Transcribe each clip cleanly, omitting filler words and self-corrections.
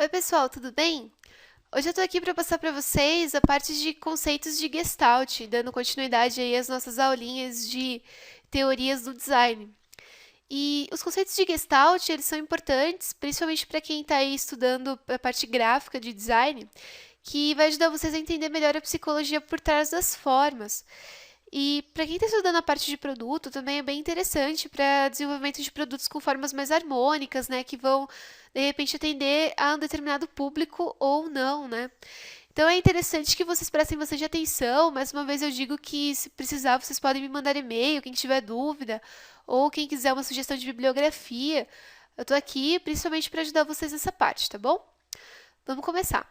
Oi, pessoal, tudo bem? Hoje eu tô aqui para passar para vocês a parte de conceitos de Gestalt, dando continuidade aí às nossas aulinhas de teorias do design. E os conceitos de Gestalt, eles são importantes, principalmente para quem está aí estudando a parte gráfica de design, que vai ajudar vocês a entender melhor a psicologia por trás das formas. E para quem está estudando a parte de produto, também é bem interessante para desenvolvimento de produtos com formas mais harmônicas, né, que vão de repente atender a um determinado público ou não, né? Então é interessante que vocês prestem bastante atenção. Mais uma vez eu digo que se precisar, vocês podem me mandar e-mail, quem tiver dúvida, ou quem quiser uma sugestão de bibliografia. Eu estou aqui principalmente para ajudar vocês nessa parte, tá bom? Vamos começar.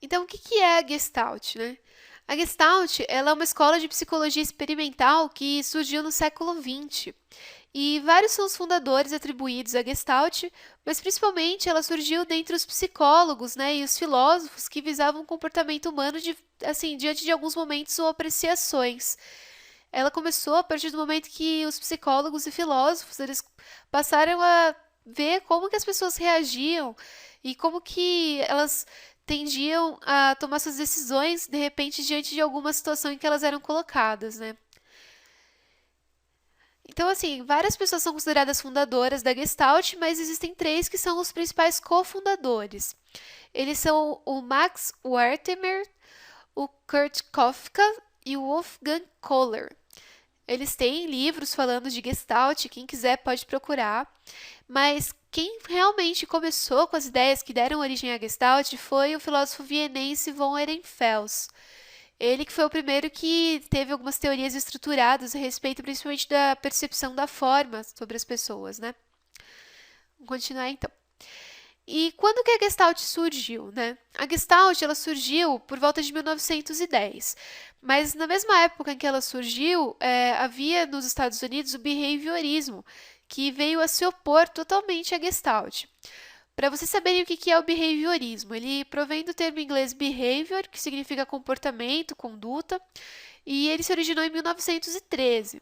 Então, o que é a Gestalt, né? A Gestalt, ela é uma escola de psicologia experimental que surgiu no século XX. E vários são os fundadores atribuídos à Gestalt, mas principalmente ela surgiu dentre os psicólogos, né, e os filósofos que visavam o comportamento humano diante de alguns momentos ou apreciações. Ela começou a partir do momento que os psicólogos e filósofos eles passaram a ver como que as pessoas reagiam e como que elas tendiam a tomar suas decisões de repente diante de alguma situação em que elas eram colocadas, né? Então, assim, várias pessoas são consideradas fundadoras da Gestalt, mas existem três que são os principais cofundadores. Eles são o Max Wertheimer, o Kurt Koffka e o Wolfgang Kohler. Eles têm livros falando de Gestalt, quem quiser pode procurar, mas quem realmente começou com as ideias que deram origem à Gestalt foi o filósofo vienense von Ehrenfels. Ele que foi o primeiro que teve algumas teorias estruturadas a respeito principalmente da percepção da forma sobre as pessoas, né? Vamos continuar então. E quando que a Gestalt surgiu, né? A Gestalt ela surgiu por volta de 1910, mas na mesma época em que ela surgiu, havia nos Estados Unidos o behaviorismo, que veio a se opor totalmente à Gestalt. Para vocês saberem o que é o behaviorismo, ele provém do termo inglês behavior, que significa comportamento, conduta, e ele se originou em 1913.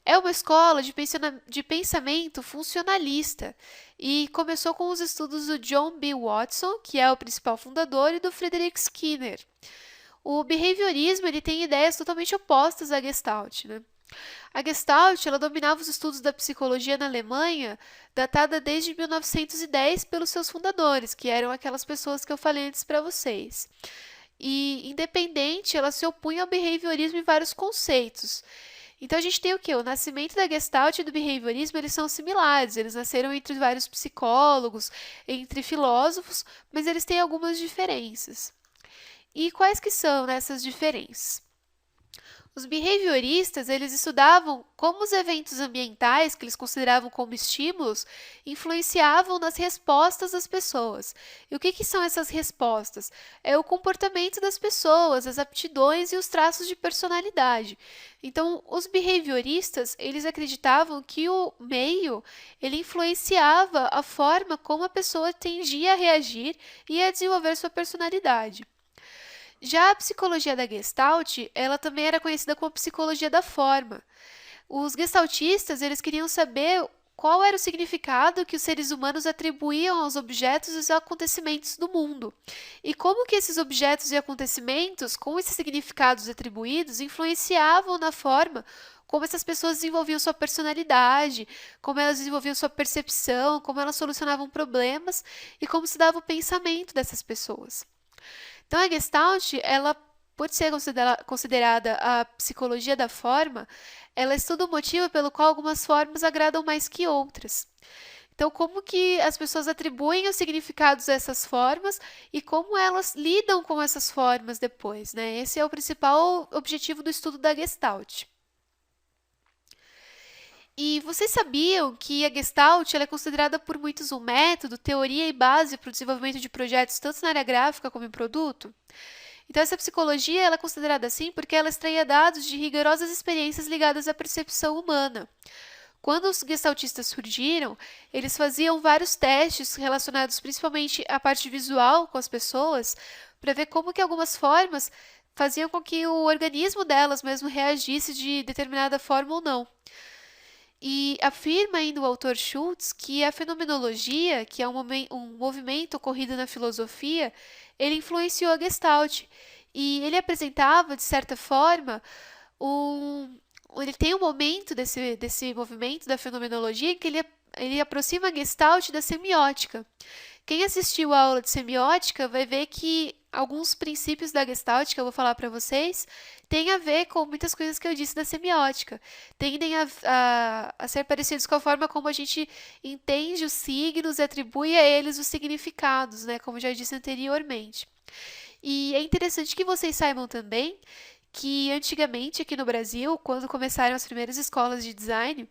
É uma escola de pensamento funcionalista e começou com os estudos do John B. Watson, que é o principal fundador, e do Friedrich Skinner. O behaviorismo ele tem ideias totalmente opostas à Gestalt, né? A Gestalt ela dominava os estudos da psicologia na Alemanha, datada desde 1910 pelos seus fundadores, que eram aquelas pessoas que eu falei antes para vocês. E independente, ela se opunha ao behaviorismo em vários conceitos. Então a gente tem o que? O nascimento da Gestalt e do behaviorismo, eles são similares, eles nasceram entre vários psicólogos, entre filósofos, mas eles têm algumas diferenças. E quais que são essas diferenças? Os behavioristas, eles estudavam como os eventos ambientais, que eles consideravam como estímulos, influenciavam nas respostas das pessoas. E o que são essas respostas? É o comportamento das pessoas, as aptidões e os traços de personalidade. Então, os behavioristas, eles acreditavam que o meio, ele influenciava a forma como a pessoa tendia a reagir e a desenvolver sua personalidade. Já a psicologia da Gestalt, ela também era conhecida como psicologia da forma. Os gestaltistas, eles queriam saber qual era o significado que os seres humanos atribuíam aos objetos e aos acontecimentos do mundo. E como que esses objetos e acontecimentos, com esses significados atribuídos, influenciavam na forma como essas pessoas desenvolviam sua personalidade, como elas desenvolviam sua percepção, como elas solucionavam problemas e como se dava o pensamento dessas pessoas. Então, a Gestalt, ela, por ser considerada a psicologia da forma, ela estuda o motivo pelo qual algumas formas agradam mais que outras. Então, como que as pessoas atribuem os significados a essas formas e como elas lidam com essas formas depois, né? Esse é o principal objetivo do estudo da Gestalt. E vocês sabiam que a Gestalt ela é considerada por muitos um método, teoria e base para o desenvolvimento de projetos tanto na área gráfica como em produto? Então, essa psicologia ela é considerada assim porque ela extraía dados de rigorosas experiências ligadas à percepção humana. Quando os gestaltistas surgiram, eles faziam vários testes relacionados principalmente à parte visual com as pessoas, para ver como que algumas formas faziam com que o organismo delas mesmo reagisse de determinada forma ou não. E afirma ainda o autor Schultz que a fenomenologia, que é um movimento ocorrido na filosofia, ele influenciou a Gestalt. E ele apresentava, de certa forma, ele tem um momento desse movimento da fenomenologia em que ele aproxima a Gestalt da semiótica. Quem assistiu a aula de semiótica vai ver que alguns princípios da Gestalt, que eu vou falar para vocês, têm a ver com muitas coisas que eu disse da semiótica. Tendem a ser parecidos com a forma como a gente entende os signos e atribui a eles os significados, né? Como já disse anteriormente. E é interessante que vocês saibam também que antigamente aqui no Brasil, quando começaram as primeiras escolas de design,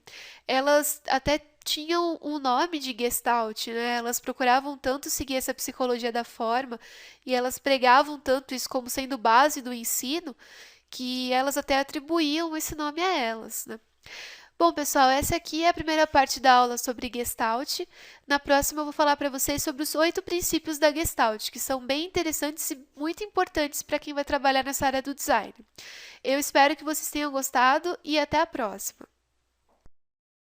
elas até tinham um nome de Gestalt, né? Elas procuravam tanto seguir essa psicologia da forma e elas pregavam tanto isso como sendo base do ensino, que elas até atribuíam esse nome a elas, né? Bom, pessoal, essa aqui é a primeira parte da aula sobre Gestalt. Na próxima eu vou falar para vocês sobre os 8 princípios da Gestalt, que são bem interessantes e muito importantes para quem vai trabalhar nessa área do design. Eu espero que vocês tenham gostado e até a próxima!